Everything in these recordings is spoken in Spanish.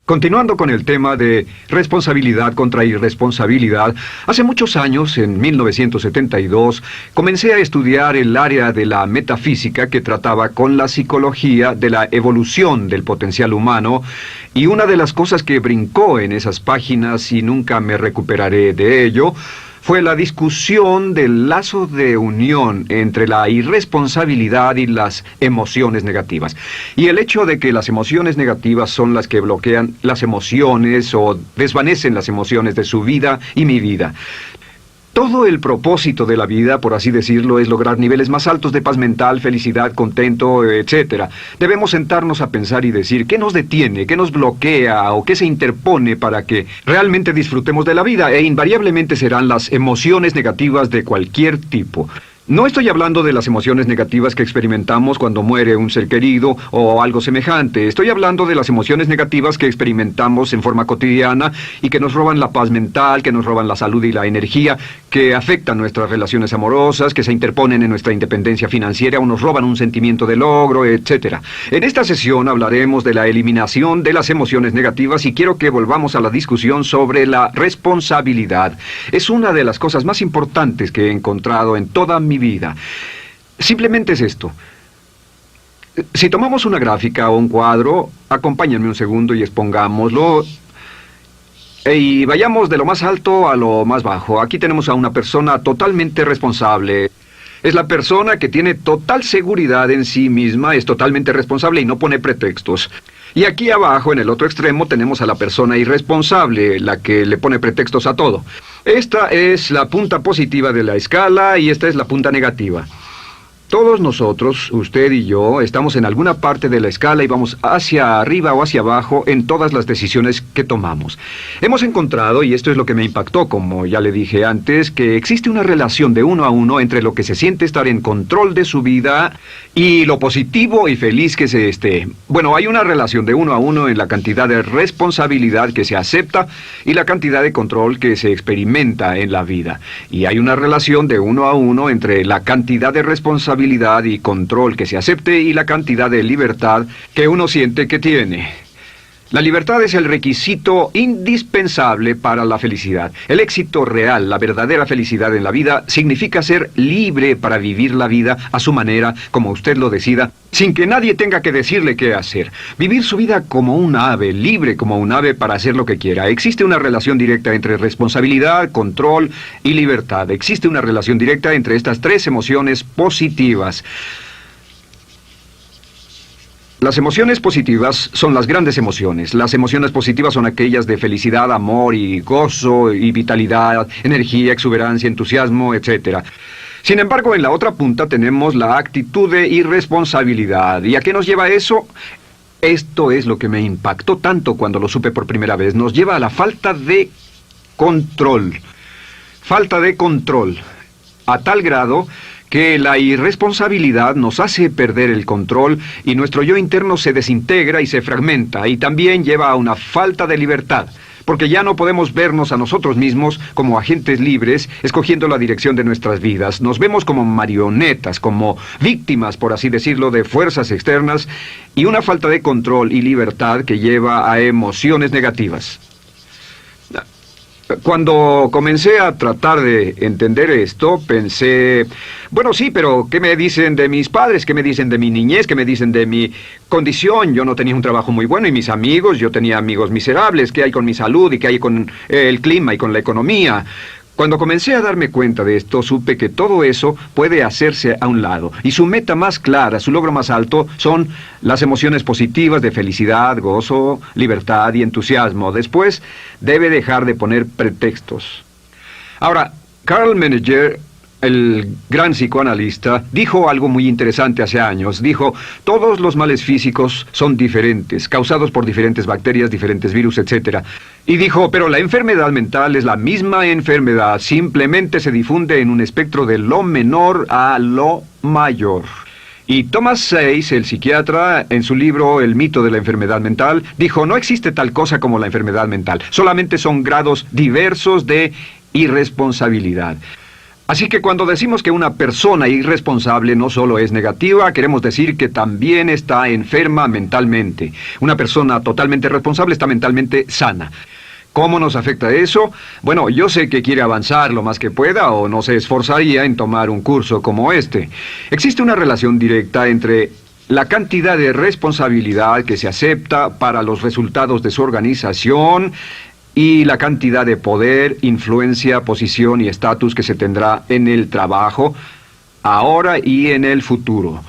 Continuando con el tema de responsabilidad contra irresponsabilidad, hace muchos años, en 1972, comencé a estudiar el área de la metafísica que trataba con la psicología de la evolución del potencial humano, y una de las cosas que brincó en esas páginas, y nunca me recuperaré de ello, fue la discusión del lazo de unión entre la irresponsabilidad y las emociones negativas. Y el hecho de que las emociones negativas son las que bloquean las emociones o desvanecen las emociones de su vida y mi vida. Todo el propósito de la vida, por así decirlo, es lograr niveles más altos de paz mental, felicidad, contento, etc. Debemos sentarnos a pensar y decir qué nos detiene, qué nos bloquea o qué se interpone para que realmente disfrutemos de la vida, e invariablemente serán las emociones negativas de cualquier tipo. No estoy hablando de las emociones negativas que experimentamos cuando muere un ser querido o algo semejante. Estoy hablando de las emociones negativas que experimentamos en forma cotidiana y que nos roban la paz mental, que nos roban la salud y la energía, que afectan nuestras relaciones amorosas, que se interponen en nuestra independencia financiera o nos roban un sentimiento de logro, etc. En esta sesión hablaremos de la eliminación de las emociones negativas y quiero que volvamos a la discusión sobre la responsabilidad. Es una de las cosas más importantes que he encontrado en toda mi vida. Simplemente es esto. Si tomamos una gráfica o un cuadro, acompáñenme un segundo y expongámoslo. Y vayamos de lo más alto a lo más bajo. Aquí tenemos a una persona totalmente responsable. Es la persona que tiene total seguridad en sí misma, es totalmente responsable y no pone pretextos. Y aquí abajo, en el otro extremo, tenemos a la persona irresponsable, la que le pone pretextos a todo. Esta es la punta positiva de la escala y esta es la punta negativa. Todos nosotros, usted y yo, estamos en alguna parte de la escala y vamos hacia arriba o hacia abajo en todas las decisiones que tomamos. Hemos encontrado, y esto es lo que me impactó, como ya le dije antes, que existe una relación de uno a uno entre lo que se siente estar en control de su vida y lo positivo y feliz que se esté. Bueno, hay una relación de uno a uno en la cantidad de responsabilidad que se acepta y la cantidad de control que se experimenta en la vida. Y hay una relación de uno a uno entre la cantidad de responsabilidad y control que se acepte y la cantidad de libertad que uno siente que tiene. La libertad es el requisito indispensable para la felicidad. El éxito real, la verdadera felicidad en la vida, significa ser libre para vivir la vida a su manera, como usted lo decida, sin que nadie tenga que decirle qué hacer. Vivir su vida como un ave, libre como un ave para hacer lo que quiera. Existe una relación directa entre responsabilidad, control y libertad. Existe una relación directa entre estas tres emociones positivas. Las emociones positivas son las grandes emociones. Las emociones positivas son aquellas de felicidad, amor y gozo y vitalidad, energía, exuberancia, entusiasmo, etc. Sin embargo, en la otra punta tenemos la actitud de irresponsabilidad. ¿Y a qué nos lleva eso? Esto es lo que me impactó tanto cuando lo supe por primera vez. Nos lleva a la falta de control. Falta de control. A tal grado que la irresponsabilidad nos hace perder el control y nuestro yo interno se desintegra y se fragmenta, y también lleva a una falta de libertad, porque ya no podemos vernos a nosotros mismos como agentes libres, escogiendo la dirección de nuestras vidas. Nos vemos como marionetas, como víctimas, por así decirlo, de fuerzas externas, y una falta de control y libertad que lleva a emociones negativas. Cuando comencé a tratar de entender esto, pensé, bueno, sí, pero ¿qué me dicen de mis padres? ¿Qué me dicen de mi niñez? ¿Qué me dicen de mi condición? Yo no tenía un trabajo muy bueno y mis amigos, yo tenía amigos miserables. ¿Qué hay con mi salud y qué hay con el clima y con la economía? Cuando comencé a darme cuenta de esto, supe que todo eso puede hacerse a un lado. Y su meta más clara, su logro más alto, son las emociones positivas de felicidad, gozo, libertad y entusiasmo. Después, debe dejar de poner pretextos. Ahora, Carl Menninger, el gran psicoanalista, dijo algo muy interesante hace años. Dijo, todos los males físicos son diferentes, causados por diferentes bacterias, diferentes virus, etc. Y dijo, pero la enfermedad mental es la misma enfermedad, simplemente se difunde en un espectro de lo menor a lo mayor. Y Thomas Sayce, el psiquiatra, en su libro El mito de la enfermedad mental, dijo, no existe tal cosa como la enfermedad mental, solamente son grados diversos de irresponsabilidad. Así que cuando decimos que una persona irresponsable no solo es negativa, queremos decir que también está enferma mentalmente. Una persona totalmente responsable está mentalmente sana. ¿Cómo nos afecta eso? Bueno, yo sé que quiere avanzar lo más que pueda o no se esforzaría en tomar un curso como este. Existe una relación directa entre la cantidad de responsabilidad que se acepta para los resultados de su organización y la cantidad de poder, influencia, posición y estatus que se tendrá en el trabajo, ahora y en el futuro.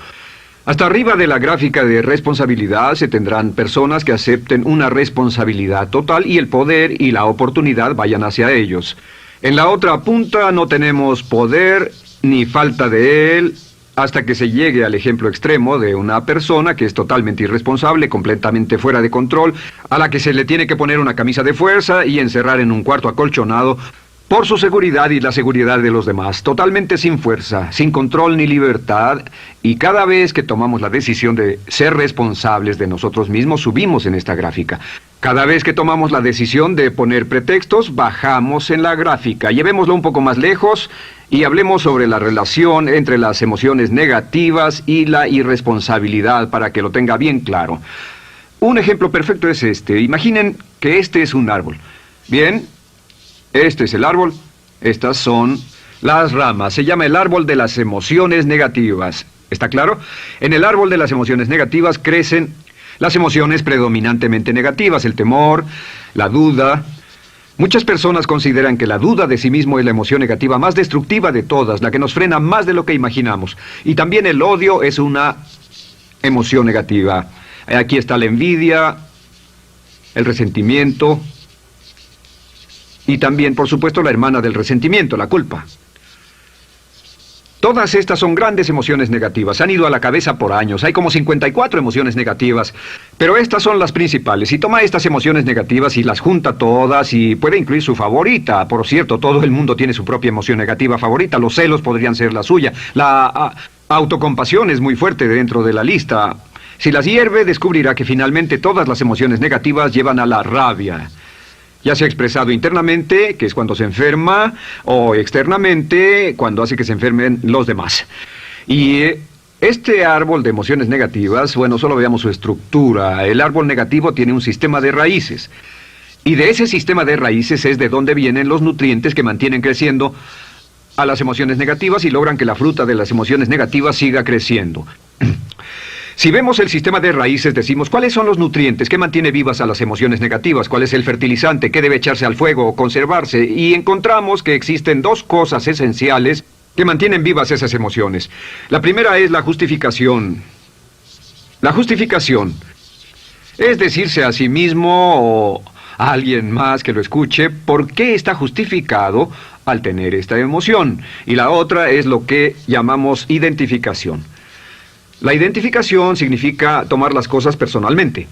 Hasta arriba de la gráfica de responsabilidad se tendrán personas que acepten una responsabilidad total y el poder y la oportunidad vayan hacia ellos. En la otra punta no tenemos poder ni falta de él hasta que se llegue al ejemplo extremo de una persona que es totalmente irresponsable, completamente fuera de control, a la que se le tiene que poner una camisa de fuerza y encerrar en un cuarto acolchonado por su seguridad y la seguridad de los demás, totalmente sin fuerza, sin control ni libertad, y cada vez que tomamos la decisión de ser responsables de nosotros mismos, subimos en esta gráfica. Cada vez que tomamos la decisión de poner pretextos, bajamos en la gráfica. Llevémoslo un poco más lejos y hablemos sobre la relación entre las emociones negativas y la irresponsabilidad para que lo tenga bien claro. Un ejemplo perfecto es este. Imaginen que este es un árbol. Bien. Este es el árbol, estas son las ramas. Se llama el árbol de las emociones negativas. ¿Está claro? En el árbol de las emociones negativas crecen las emociones predominantemente negativas, el temor, la duda. Muchas personas consideran que la duda de sí mismo es la emoción negativa más destructiva de todas, la que nos frena más de lo que imaginamos. Y también el odio es una emoción negativa. Aquí está la envidia, el resentimiento. Y también, por supuesto, la hermana del resentimiento, la culpa. Todas estas son grandes emociones negativas. Han ido a la cabeza por años. Hay como 54 emociones negativas. Pero estas son las principales. Si toma estas emociones negativas y las junta todas y puede incluir su favorita. Por cierto, todo el mundo tiene su propia emoción negativa favorita. Los celos podrían ser la suya. La autocompasión es muy fuerte dentro de la lista. Si las hierve, descubrirá que finalmente todas las emociones negativas llevan a la rabia. Ya sea expresado internamente, que es cuando se enferma, o externamente, cuando hace que se enfermen los demás. Y este árbol de emociones negativas, bueno, solo veamos su estructura. El árbol negativo tiene un sistema de raíces. Y de ese sistema de raíces es de donde vienen los nutrientes que mantienen creciendo a las emociones negativas y logran que la fruta de las emociones negativas siga creciendo. Si vemos el sistema de raíces, decimos, ¿cuáles son los nutrientes que mantiene vivas a las emociones negativas? ¿Cuál es el fertilizante? ¿Qué debe echarse al fuego o conservarse? Y encontramos que existen dos cosas esenciales que mantienen vivas esas emociones. La primera es la justificación. La justificación es decirse a sí mismo o a alguien más que lo escuche por qué está justificado al tener esta emoción. Y la otra es lo que llamamos identificación. La identificación significa tomar las cosas personalmente.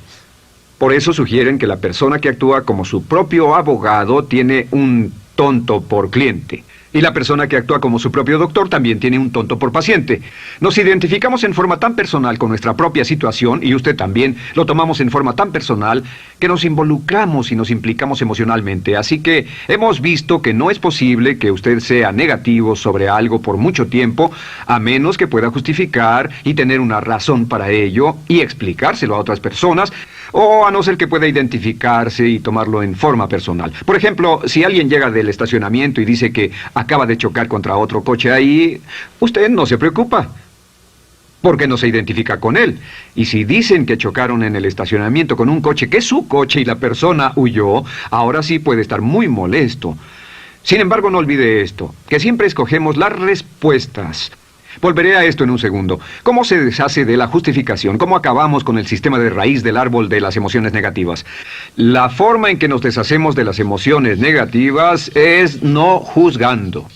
Por eso sugieren que la persona que actúa como su propio abogado tiene un tonto por cliente. Y la persona que actúa como su propio doctor también tiene un tonto por paciente. Nos identificamos en forma tan personal con nuestra propia situación, y usted también, lo tomamos en forma tan personal, que nos involucramos y nos implicamos emocionalmente. Así que hemos visto que no es posible que usted sea negativo sobre algo por mucho tiempo, a menos que pueda justificar y tener una razón para ello y explicárselo a otras personas, o a no ser que pueda identificarse y tomarlo en forma personal. Por ejemplo, si alguien llega del estacionamiento y dice que acaba de chocar contra otro coche ahí, usted no se preocupa, porque no se identifica con él. Y si dicen que chocaron en el estacionamiento con un coche que es su coche y la persona huyó, ahora sí puede estar muy molesto. Sin embargo, no olvide esto, que siempre escogemos las respuestas. Volveré a esto en un segundo. ¿Cómo se deshace de la justificación? ¿Cómo acabamos con el sistema de raíz del árbol de las emociones negativas? La forma en que nos deshacemos de las emociones negativas es no juzgando.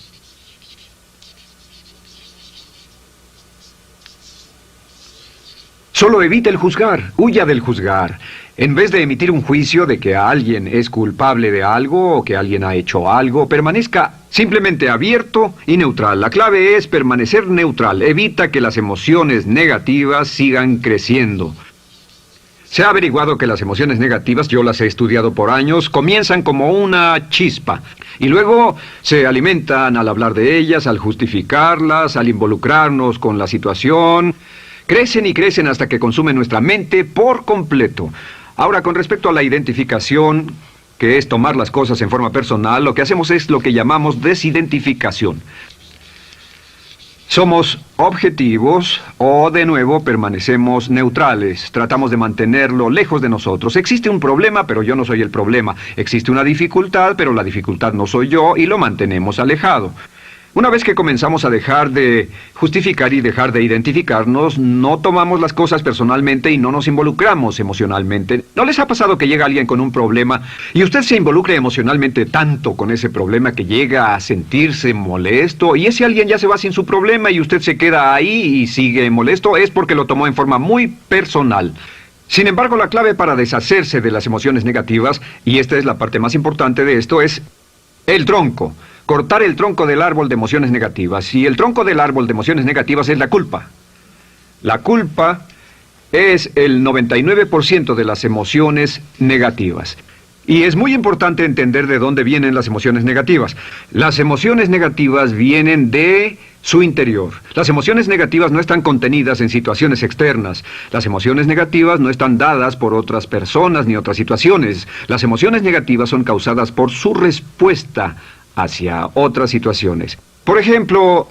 Solo evite el juzgar, huya del juzgar. En vez de emitir un juicio de que alguien es culpable de algo o que alguien ha hecho algo, permanezca simplemente abierto y neutral. La clave es permanecer neutral. Evita que las emociones negativas sigan creciendo. Se ha averiguado que las emociones negativas, yo las he estudiado por años, comienzan como una chispa y luego se alimentan al hablar de ellas, al justificarlas, al involucrarnos con la situación. Crecen y crecen hasta que consumen nuestra mente por completo. Ahora, con respecto a la identificación, que es tomar las cosas en forma personal, lo que hacemos es lo que llamamos desidentificación. Somos objetivos o, de nuevo, permanecemos neutrales. Tratamos de mantenerlo lejos de nosotros. Existe un problema, pero yo no soy el problema. Existe una dificultad, pero la dificultad no soy yo, y lo mantenemos alejado. Una vez que comenzamos a dejar de justificar y dejar de identificarnos, no tomamos las cosas personalmente y no nos involucramos emocionalmente. ¿No les ha pasado que llega alguien con un problema y usted se involucra emocionalmente tanto con ese problema que llega a sentirse molesto y ese alguien ya se va sin su problema y usted se queda ahí y sigue molesto? Es porque lo tomó en forma muy personal. Sin embargo, la clave para deshacerse de las emociones negativas, y esta es la parte más importante de esto, es el tronco. Cortar el tronco del árbol de emociones negativas. Y el tronco del árbol de emociones negativas es la culpa. La culpa es el 99% de las emociones negativas. Y es muy importante entender de dónde vienen las emociones negativas. Las emociones negativas vienen de su interior. Las emociones negativas no están contenidas en situaciones externas. Las emociones negativas no están dadas por otras personas ni otras situaciones. Las emociones negativas son causadas por su respuesta hacia otras situaciones. Por ejemplo,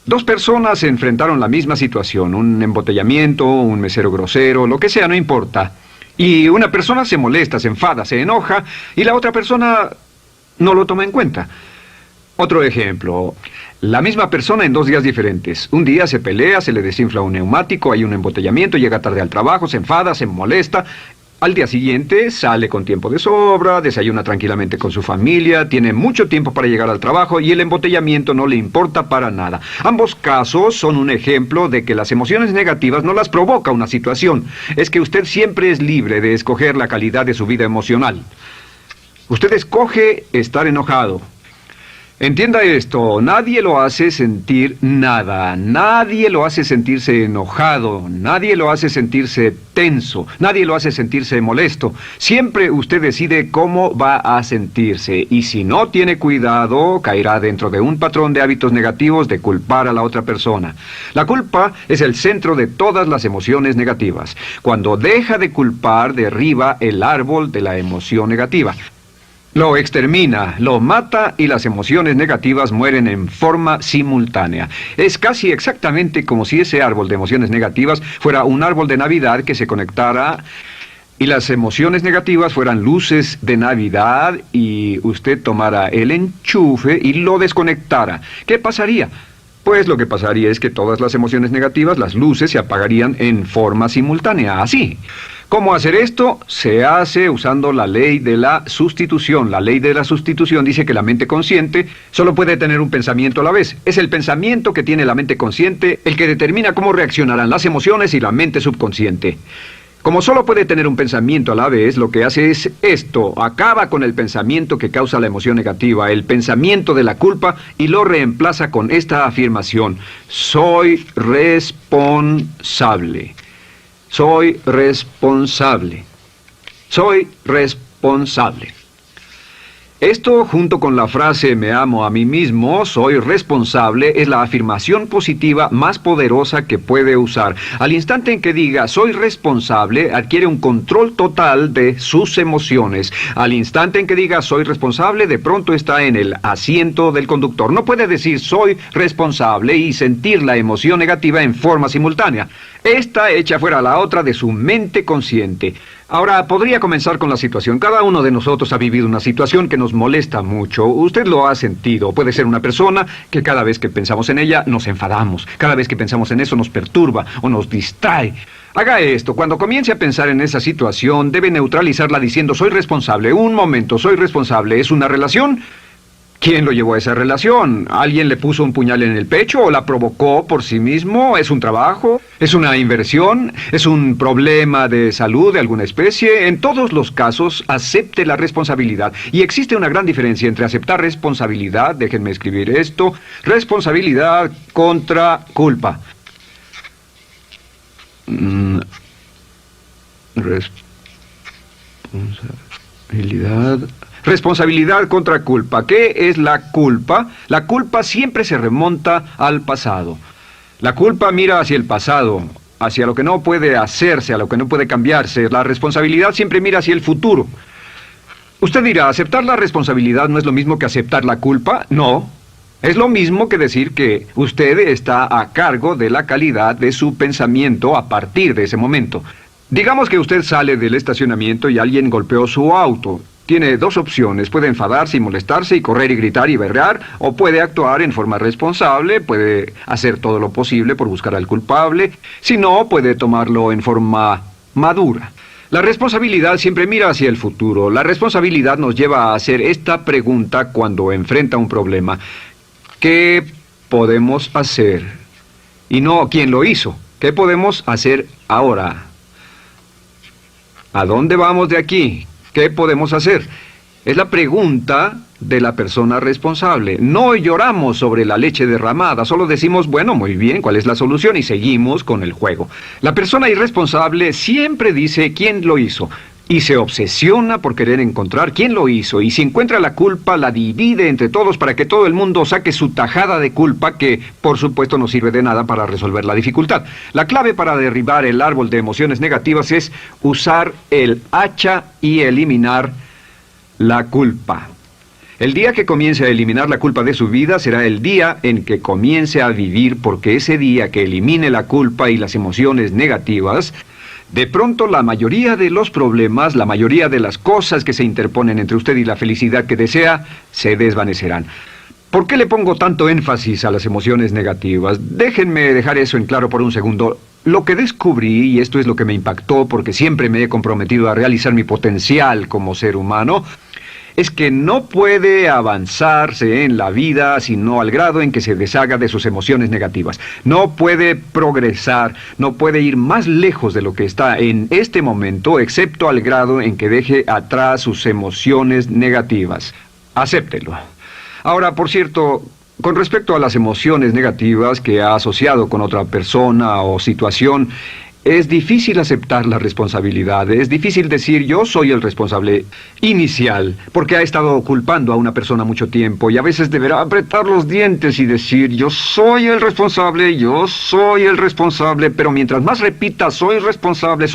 dos personas se enfrentaron la misma situación, un embotellamiento, un mesero grosero, lo que sea, no importa. Y una persona se molesta, se enfada, se enoja, y la otra persona no lo toma en cuenta. Otro ejemplo, la misma persona en 2 días diferentes. Un día se pelea, se le desinfla un neumático, hay un embotellamiento, llega tarde al trabajo, se enfada, se molesta. Al día siguiente sale con tiempo de sobra, desayuna tranquilamente con su familia, tiene mucho tiempo para llegar al trabajo y el embotellamiento no le importa para nada. Ambos casos son un ejemplo de que las emociones negativas no las provoca una situación. Es que usted siempre es libre de escoger la calidad de su vida emocional. Usted escoge estar enojado. Entienda esto, nadie lo hace sentir nada, nadie lo hace sentirse enojado, nadie lo hace sentirse tenso, nadie lo hace sentirse molesto. Siempre usted decide cómo va a sentirse y si no tiene cuidado, caerá dentro de un patrón de hábitos negativos de culpar a la otra persona. La culpa es el centro de todas las emociones negativas. Cuando deja de culpar, derriba el árbol de la emoción negativa. Lo extermina, lo mata y las emociones negativas mueren en forma simultánea. Es casi exactamente como si ese árbol de emociones negativas fuera un árbol de Navidad que se conectara y las emociones negativas fueran luces de Navidad y usted tomara el enchufe y lo desconectara. ¿Qué pasaría? Pues lo que pasaría es que todas las emociones negativas, las luces, se apagarían en forma simultánea, así. ¿Cómo hacer esto? Se hace usando la ley de la sustitución. La ley de la sustitución dice que la mente consciente solo puede tener un pensamiento a la vez. Es el pensamiento que tiene la mente consciente el que determina cómo reaccionarán las emociones y la mente subconsciente. Como solo puede tener un pensamiento a la vez, lo que hace es esto: acaba con el pensamiento que causa la emoción negativa, el pensamiento de la culpa, y lo reemplaza con esta afirmación: soy responsable. Soy responsable. Soy responsable. Esto, junto con la frase me amo a mí mismo, soy responsable, es la afirmación positiva más poderosa que puede usar. Al instante en que diga soy responsable, adquiere un control total de sus emociones. Al instante en que diga soy responsable, de pronto está en el asiento del conductor. No puede decir soy responsable y sentir la emoción negativa en forma simultánea. Esta echa fuera la otra de su mente consciente. Ahora, podría comenzar con la situación. Cada uno de nosotros ha vivido una situación que nos molesta mucho. Usted lo ha sentido. Puede ser una persona que cada vez que pensamos en ella nos enfadamos. Cada vez que pensamos en eso nos perturba o nos distrae. Haga esto. Cuando comience a pensar en esa situación, debe neutralizarla diciendo soy responsable. Un momento, soy responsable. ¿Es una relación? ¿Quién lo llevó a esa relación? ¿Alguien le puso un puñal en el pecho o la provocó por sí mismo? ¿Es un trabajo? ¿Es una inversión? ¿Es un problema de salud de alguna especie? En todos los casos, acepte la responsabilidad. Y existe una gran diferencia entre aceptar responsabilidad, déjenme escribir esto, responsabilidad contra culpa. Responsabilidad. Responsabilidad contra culpa. ¿Qué es la culpa? La culpa siempre se remonta al pasado. La culpa mira hacia el pasado, hacia lo que no puede hacerse, a lo que no puede cambiarse. La responsabilidad siempre mira hacia el futuro. Usted dirá, ¿aceptar la responsabilidad no es lo mismo que aceptar la culpa? No. Es lo mismo que decir que usted está a cargo de la calidad de su pensamiento a partir de ese momento. Digamos que usted sale del estacionamiento y alguien golpeó su auto. Tiene dos opciones: puede enfadarse y molestarse y correr y gritar y berrear, o puede actuar en forma responsable, puede hacer todo lo posible por buscar al culpable. Si no, puede tomarlo en forma madura. La responsabilidad siempre mira hacia el futuro. La responsabilidad nos lleva a hacer esta pregunta cuando enfrenta un problema: ¿qué podemos hacer? Y no ¿quién lo hizo? ¿Qué podemos hacer ahora? ¿A dónde vamos de aquí? ¿Qué podemos hacer? Es la pregunta de la persona responsable. No lloramos sobre la leche derramada, solo decimos, bueno, muy bien, ¿cuál es la solución? Y seguimos con el juego. La persona irresponsable siempre dice quién lo hizo y se obsesiona por querer encontrar quién lo hizo, y si encuentra la culpa la divide entre todos para que todo el mundo saque su tajada de culpa, que por supuesto no sirve de nada para resolver la dificultad. La clave para derribar el árbol de emociones negativas es usar el hacha y eliminar la culpa. El día que comience a eliminar la culpa de su vida será el día en que comience a vivir, porque ese día que elimine la culpa y las emociones negativas, de pronto la mayoría de los problemas, la mayoría de las cosas que se interponen entre usted y la felicidad que desea, se desvanecerán. ¿Por qué le pongo tanto énfasis a las emociones negativas? Déjenme dejar eso en claro por un segundo. Lo que descubrí, y esto es lo que me impactó porque siempre me he comprometido a realizar mi potencial como ser humano, es que no puede avanzarse en la vida sino al grado en que se deshaga de sus emociones negativas. No puede progresar, no puede ir más lejos de lo que está en este momento, excepto al grado en que deje atrás sus emociones negativas. Acéptelo. Ahora, por cierto, con respecto a las emociones negativas que ha asociado con otra persona o situación, es difícil aceptar la responsabilidad, es difícil decir yo soy el responsable inicial, porque ha estado culpando a una persona mucho tiempo y a veces deberá apretar los dientes y decir yo soy el responsable, pero mientras más repita soy responsable,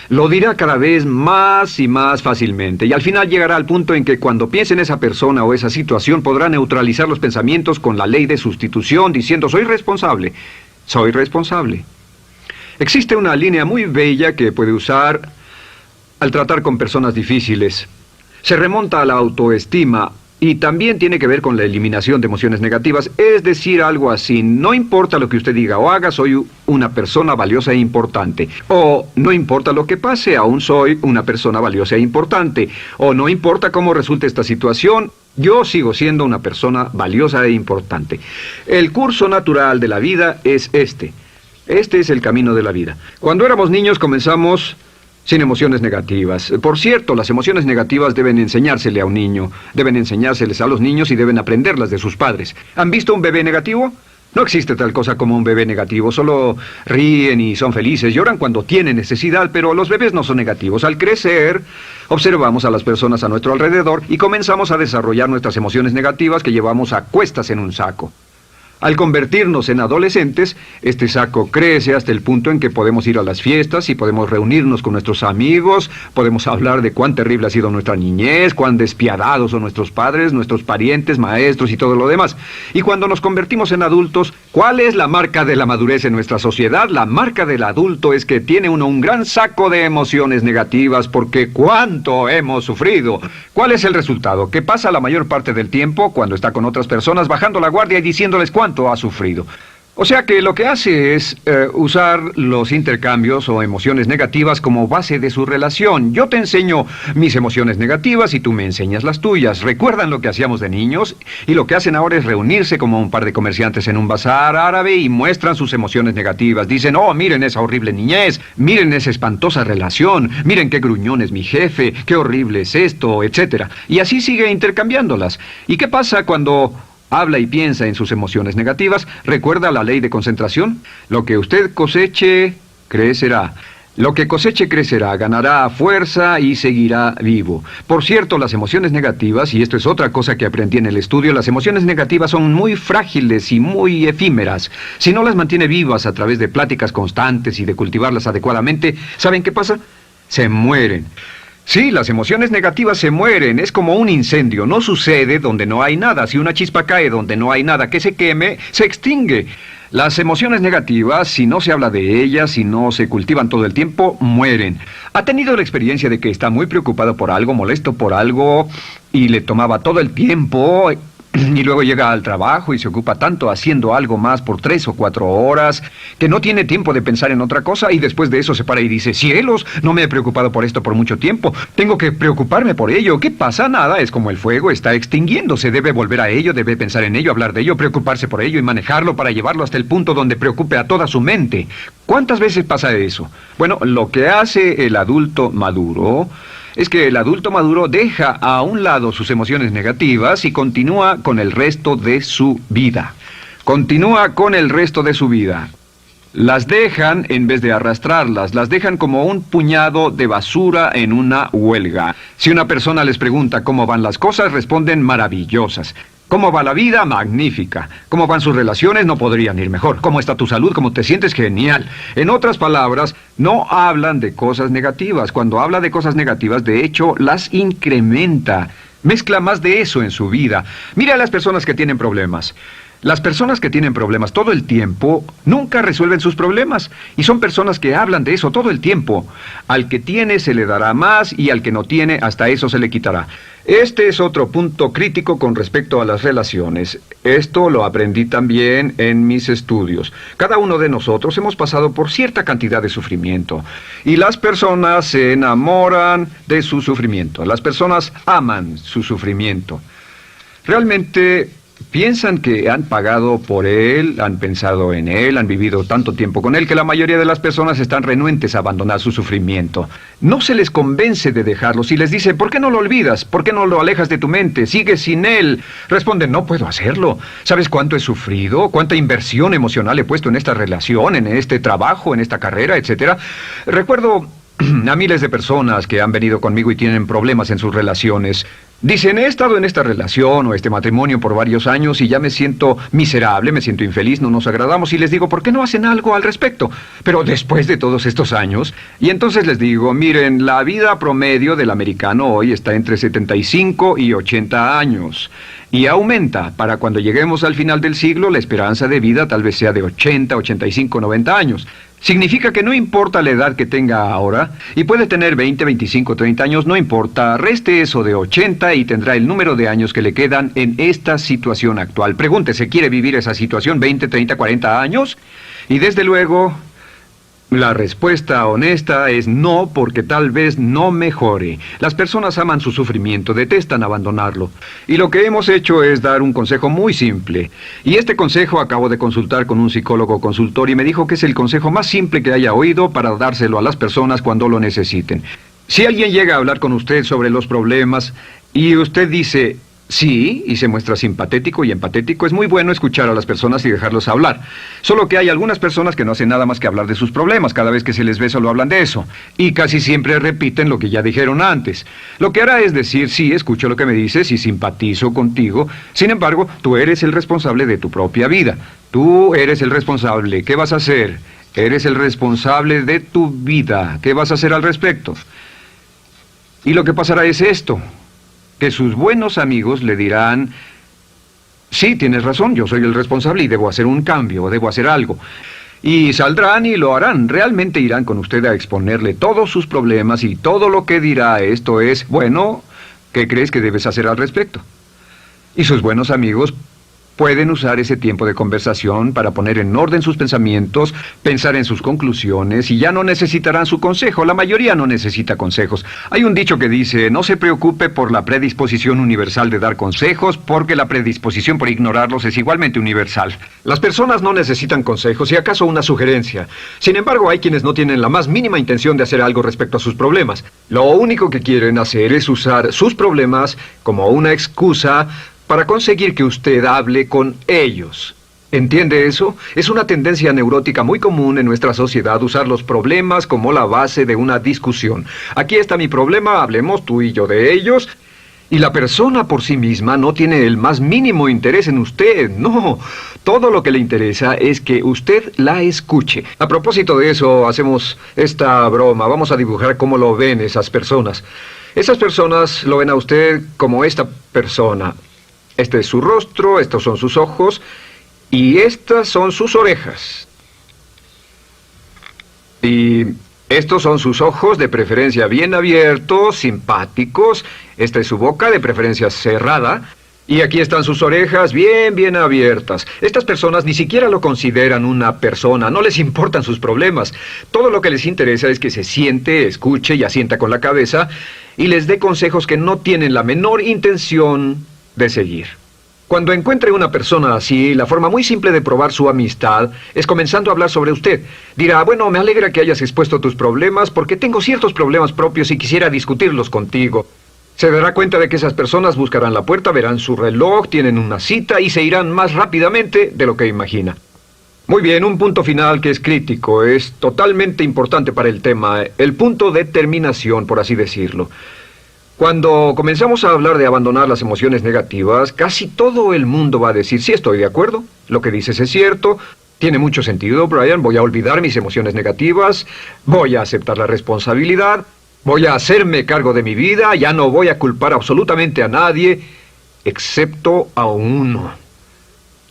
lo dirá cada vez más y más fácilmente, y al final llegará al punto en que cuando piense en esa persona o esa situación podrá neutralizar los pensamientos con la ley de sustitución diciendo soy responsable. Existe una línea muy bella que puede usar al tratar con personas difíciles. Se remonta a la autoestima y también tiene que ver con la eliminación de emociones negativas. Es decir, algo así: no importa lo que usted diga o haga, soy una persona valiosa e importante. O no importa lo que pase, aún soy una persona valiosa e importante. O no importa cómo resulte esta situación, yo sigo siendo una persona valiosa e importante. El curso natural de la vida es este. Este es el camino de la vida. Cuando éramos niños comenzamos sin emociones negativas. Por cierto, las emociones negativas deben enseñársele a un niño. Deben enseñárseles a los niños y deben aprenderlas de sus padres. ¿Han visto un bebé negativo? No existe tal cosa como un bebé negativo. Solo ríen y son felices. Lloran cuando tienen necesidad, pero los bebés no son negativos. Al crecer, observamos a las personas a nuestro alrededor y comenzamos a desarrollar nuestras emociones negativas que llevamos a cuestas en un saco. Al convertirnos en adolescentes, este saco crece hasta el punto en que podemos ir a las fiestas y podemos reunirnos con nuestros amigos, podemos hablar de cuán terrible ha sido nuestra niñez, cuán despiadados son nuestros padres, nuestros parientes, maestros y todo lo demás. Y cuando nos convertimos en adultos, ¿cuál es la marca de la madurez en nuestra sociedad? La marca del adulto es que tiene uno un gran saco de emociones negativas, porque ¿cuánto hemos sufrido? ¿Cuál es el resultado? Que pasa la mayor parte del tiempo cuando está con otras personas bajando la guardia y diciéndoles cuánto ha sufrido. O sea que lo que hace es usar los intercambios o emociones negativas como base de su relación. Yo te enseño mis emociones negativas y tú me enseñas las tuyas. ¿Recuerdan lo que hacíamos de niños? Y lo que hacen ahora es reunirse como un par de comerciantes en un bazar árabe y muestran sus emociones negativas. Dicen, oh, miren esa horrible niñez, miren esa espantosa relación, miren qué gruñón es mi jefe, qué horrible es esto, etc. Y así sigue intercambiándolas. ¿Y qué pasa cuando habla y piensa en sus emociones negativas? ¿Recuerda la ley de concentración? Lo que usted coseche, crecerá. Lo que coseche crecerá, ganará fuerza y seguirá vivo. Por cierto, las emociones negativas, y esto es otra cosa que aprendí en el estudio, las emociones negativas son muy frágiles y muy efímeras. Si no las mantiene vivas a través de pláticas constantes y de cultivarlas adecuadamente, ¿saben qué pasa? Se mueren. Sí, las emociones negativas se mueren, es como un incendio, no sucede donde no hay nada. Si una chispa cae donde no hay nada que se queme, se extingue. Las emociones negativas, si no se habla de ellas, si no se cultivan todo el tiempo, mueren. ¿Ha tenido la experiencia de que está muy preocupado por algo, molesto por algo, y le tomaba todo el tiempo, y luego llega al trabajo y se ocupa tanto haciendo algo más por 3 o 4 horas, que no tiene tiempo de pensar en otra cosa, y después de eso se para y dice, cielos, no me he preocupado por esto por mucho tiempo, tengo que preocuparme por ello? ¿Qué pasa? Nada, es como el fuego, está extinguiéndose, debe volver a ello, debe pensar en ello, hablar de ello, preocuparse por ello y manejarlo para llevarlo hasta el punto donde preocupe a toda su mente. ¿Cuántas veces pasa eso? Bueno, lo que hace el adulto maduro es que el adulto maduro deja a un lado sus emociones negativas y continúa con el resto de su vida. Continúa con el resto de su vida. Las dejan en vez de arrastrarlas, las dejan como un puñado de basura en una huelga. Si una persona les pregunta cómo van las cosas, responden maravillosas. ¿Cómo va la vida? Magnífica. ¿Cómo van sus relaciones? No podrían ir mejor. ¿Cómo está tu salud? ¿Cómo te sientes? Genial. En otras palabras, no hablan de cosas negativas. Cuando habla de cosas negativas, de hecho, las incrementa. Mezcla más de eso en su vida. Mira a las personas que tienen problemas. Las personas que tienen problemas todo el tiempo nunca resuelven sus problemas, y son personas que hablan de eso todo el tiempo. Al que tiene se le dará más, y al que no tiene hasta eso se le quitará. Este es otro punto crítico con respecto a las relaciones. Esto lo aprendí también en mis estudios. Cada uno de nosotros hemos pasado por cierta cantidad de sufrimiento, y las personas se enamoran de su sufrimiento. Las personas aman su sufrimiento. Realmente piensan que han pagado por él, han pensado en él, han vivido tanto tiempo con él, que la mayoría de las personas están renuentes a abandonar su sufrimiento. No se les convence de dejarlo. Si les dice, ¿por qué no lo olvidas? ¿Por qué no lo alejas de tu mente? ¿Sigues sin él? Responden, no puedo hacerlo. ¿Sabes cuánto he sufrido? ¿Cuánta inversión emocional he puesto en esta relación, en este trabajo, en esta carrera, etcétera? Recuerdo a miles de personas que han venido conmigo y tienen problemas en sus relaciones. Dicen, he estado en esta relación o este matrimonio por varios años y ya me siento miserable, me siento infeliz, no nos agradamos, y les digo, ¿por qué no hacen algo al respecto? Pero después de todos estos años, y entonces les digo, miren, la vida promedio del americano hoy está entre 75 y 80 años. Y aumenta. Para cuando lleguemos al final del siglo, la esperanza de vida tal vez sea de 80, 85, 90 años. Significa que no importa la edad que tenga ahora, y puede tener 20, 25, 30 años, no importa, reste eso de 80 y tendrá el número de años que le quedan en esta situación actual. Pregúntese, ¿quiere vivir esa situación 20, 30, 40 años? Y desde luego, la respuesta honesta es no, porque tal vez no mejore. Las personas aman su sufrimiento, detestan abandonarlo. Y lo que hemos hecho es dar un consejo muy simple. Y este consejo acabo de consultar con un psicólogo consultor y me dijo que es el consejo más simple que haya oído para dárselo a las personas cuando lo necesiten. Si alguien llega a hablar con usted sobre los problemas y usted dice sí, y se muestra simpatético y empatético, es muy bueno escuchar a las personas y dejarlos hablar. Solo que hay algunas personas que no hacen nada más que hablar de sus problemas. Cada vez que se les ve solo hablan de eso. Y casi siempre repiten lo que ya dijeron antes. Lo que hará es decir, sí, escucho lo que me dices y simpatizo contigo. Sin embargo, tú eres el responsable de tu propia vida. Tú eres el responsable. ¿Qué vas a hacer? Eres el responsable de tu vida. ¿Qué vas a hacer al respecto? Y lo que pasará es esto, que sus buenos amigos le dirán, sí, tienes razón, yo soy el responsable y debo hacer un cambio, debo hacer algo. Y saldrán y lo harán, realmente irán con usted a exponerle todos sus problemas y todo lo que dirá esto es, bueno, ¿qué crees que debes hacer al respecto? Y sus buenos amigos pueden usar ese tiempo de conversación para poner en orden sus pensamientos, pensar en sus conclusiones, y ya no necesitarán su consejo. La mayoría no necesita consejos. Hay un dicho que dice, no se preocupe por la predisposición universal de dar consejos, porque la predisposición por ignorarlos es igualmente universal. Las personas no necesitan consejos, si acaso una sugerencia. Sin embargo, hay quienes no tienen la más mínima intención de hacer algo respecto a sus problemas. Lo único que quieren hacer es usar sus problemas como una excusa para conseguir que usted hable con ellos. ¿Entiende eso? Es una tendencia neurótica muy común en nuestra sociedad usar los problemas como la base de una discusión. Aquí está mi problema, hablemos tú y yo de ellos. Y la persona por sí misma no tiene el más mínimo interés en usted, no. Todo lo que le interesa es que usted la escuche. A propósito de eso, hacemos esta broma. Vamos a dibujar cómo lo ven esas personas. Esas personas lo ven a usted como esta persona. Este es su rostro, estos son sus ojos y estas son sus orejas. Y estos son sus ojos, de preferencia bien abiertos, simpáticos. Esta es su boca, de preferencia cerrada. Y aquí están sus orejas bien abiertas. Estas personas ni siquiera lo consideran una persona, no les importan sus problemas. Todo lo que les interesa es que se siente, escuche y asienta con la cabeza y les dé consejos que no tienen la menor intención de seguir. Cuando encuentre una persona así, la forma muy simple de probar su amistad es comenzando a hablar sobre usted. Dirá, bueno, me alegra que hayas expuesto tus problemas porque tengo ciertos problemas propios y quisiera discutirlos contigo. Se dará cuenta de que esas personas buscarán la puerta, verán su reloj, tienen una cita y se irán más rápidamente de lo que imagina. Muy bien, un punto final que es crítico, es totalmente importante para el tema, el punto de terminación, por así decirlo. Cuando comenzamos a hablar de abandonar las emociones negativas, casi todo el mundo va a decir, sí, estoy de acuerdo, lo que dices es cierto, tiene mucho sentido, Brian, voy a olvidar mis emociones negativas, voy a aceptar la responsabilidad, voy a hacerme cargo de mi vida, ya no voy a culpar absolutamente a nadie, excepto a uno.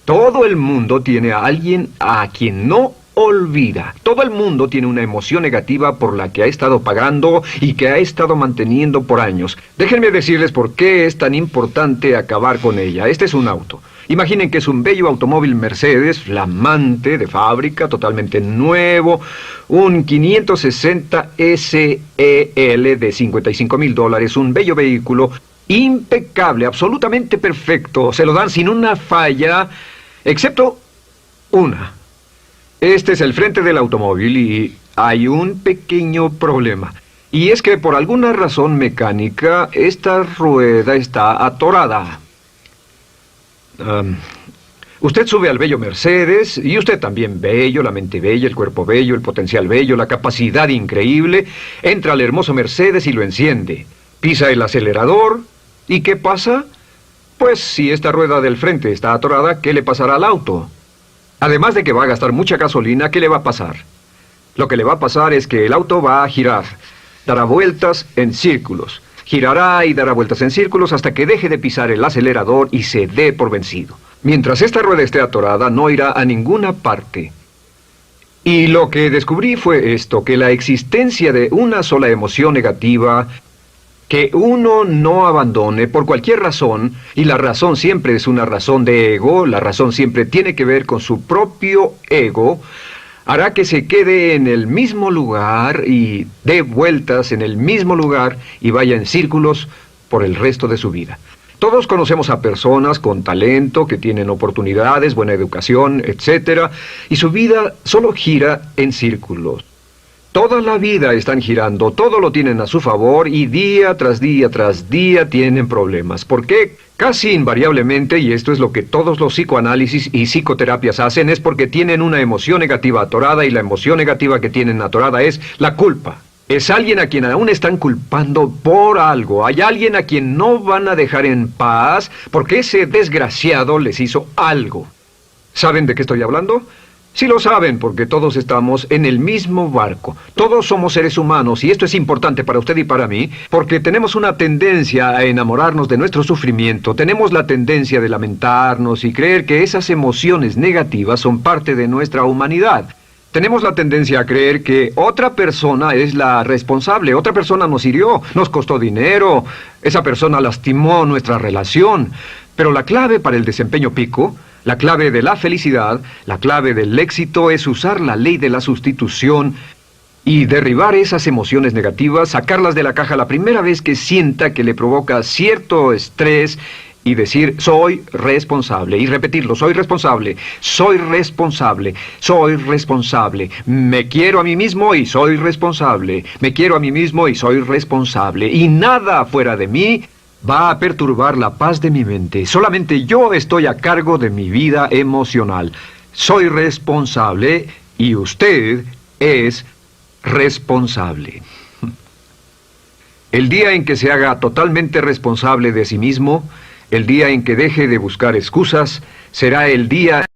Todo el mundo tiene a alguien a quien no olvida. Todo el mundo tiene una emoción negativa por la que ha estado pagando y que ha estado manteniendo por años. Déjenme decirles por qué es tan importante acabar con ella. Este es un auto. Imaginen que es un bello automóvil Mercedes, flamante, de fábrica, totalmente nuevo, un 560 SEL de $55,000, un bello vehículo, impecable, absolutamente perfecto. Se lo dan sin una falla, excepto una. Este es el frente del automóvil y hay un pequeño problema. Y es que por alguna razón mecánica, esta rueda está atorada. Usted sube al bello Mercedes, y usted también bello, la mente bella, el cuerpo bello, el potencial bello, la capacidad increíble. Entra al hermoso Mercedes y lo enciende. Pisa el acelerador, ¿y qué pasa? Pues si esta rueda del frente está atorada, ¿qué le pasará al auto? Además de que va a gastar mucha gasolina, ¿qué le va a pasar? Lo que le va a pasar es que el auto va a girar, dará vueltas en círculos. Girará y dará vueltas en círculos hasta que deje de pisar el acelerador y se dé por vencido. Mientras esta rueda esté atorada, no irá a ninguna parte. Y lo que descubrí fue esto, que la existencia de una sola emoción negativa que uno no abandone por cualquier razón, y la razón siempre es una razón de ego, la razón siempre tiene que ver con su propio ego, hará que se quede en el mismo lugar y dé vueltas en el mismo lugar y vaya en círculos por el resto de su vida. Todos conocemos a personas con talento, que tienen oportunidades, buena educación, etc., y su vida solo gira en círculos. Toda la vida están girando, todo lo tienen a su favor y día tras día tras día tienen problemas. ¿Por qué? Casi invariablemente, y esto es lo que todos los psicoanálisis y psicoterapias hacen, es porque tienen una emoción negativa atorada y la emoción negativa que tienen atorada es la culpa. Es alguien a quien aún están culpando por algo. Hay alguien a quien no van a dejar en paz porque ese desgraciado les hizo algo. ¿Saben de qué estoy hablando? Sí lo saben, porque todos estamos en el mismo barco. Todos somos seres humanos, y esto es importante para usted y para mí, porque tenemos una tendencia a enamorarnos de nuestro sufrimiento, tenemos la tendencia de lamentarnos y creer que esas emociones negativas son parte de nuestra humanidad. Tenemos la tendencia a creer que otra persona es la responsable, otra persona nos hirió, nos costó dinero, esa persona lastimó nuestra relación, pero la clave para el desempeño pico, la clave de la felicidad, la clave del éxito es usar la ley de la sustitución y derribar esas emociones negativas, sacarlas de la caja la primera vez que sienta que le provoca cierto estrés y decir, soy responsable, y repetirlo, soy responsable, soy responsable, soy responsable, me quiero a mí mismo y soy responsable, me quiero a mí mismo y soy responsable, y nada fuera de mí va a perturbar la paz de mi mente. Solamente yo estoy a cargo de mi vida emocional. Soy responsable y usted es responsable. El día en que se haga totalmente responsable de sí mismo, el día en que deje de buscar excusas, será el día